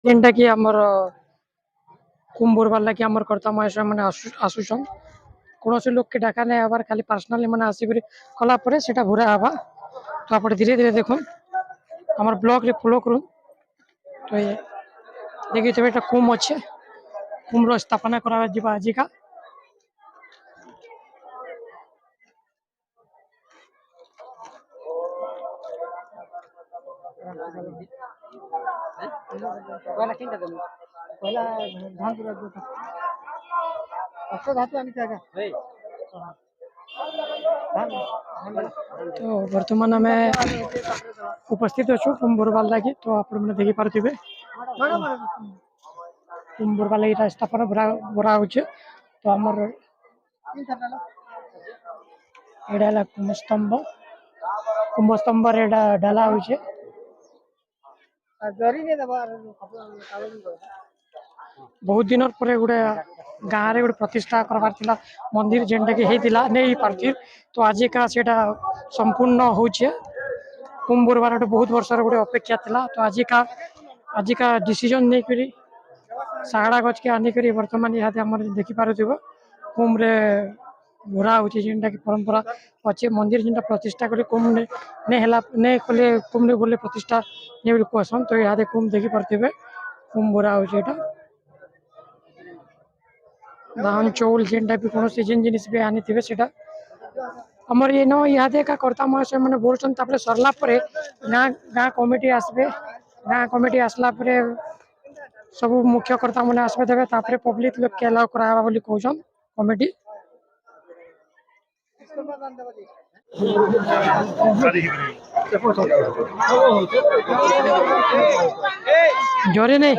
जेनटा कि हमर कुंभर कि हमर कर्ता महेश्वर मैंने आसुचन कौन लोक के डाका नहीं हबार खाली पर्सनाली मैंने आसिक कला सेटा भूरा हवा तो आप धीरे धीरे देखो हमार ब्लॉग रे फॉलो करूँ तो ये देखिए तब एक कुम अच्छे कुम्र स्थापना करा आजिका तो वर्तमान आम उपस्थित अच्छु कुंभरवाल लगी तो आप देखी पारे कुंभरवाल ये स्थापना बरा हो तो आमर एडा कुंभस्तंभ डाला हो बहुत दिन पर गोटे गाँव रे गोटे प्रतिष्ठा करवार थिला मंदिर जेनटा कि हेतिला नहीं पारथि तो आज का सेटा संपूर्ण होचे कुंभरवार बहुत वर्ष गोटे अपेक्षा थिला तो आज का डिसीजन नहीं करी सागड़ा गच के आनी करी वर्तमान यहाँ आम देखी पारुथिबो कुंभ रे घोरा हो जेनटा कि परंपरा अच्छे मंदिर जेनटा प्रतिष्ठा कर कुंभ ने हला ने कले कुंभ ने बोले प्रतिष्ठा नहीं बोले कहसन तो यहाँ कुंभ देखी पारे कुंभ घोरा हो धान चौल जेनटा भी कौन सीजन जिनिस भी आनी थे सेटा हमर ये न इहादे का कर्ता महेश्वर मैंने बोलछन तापरे सरला परे गाँ कमिटी आसबे गाँ कमिटी आसला परे सब मुख्य कर्ता मैंने आसबे देबे तापरे पब्लिक लोग के अलाउ करावा बोली कहछन कमिटी जोरे नहीं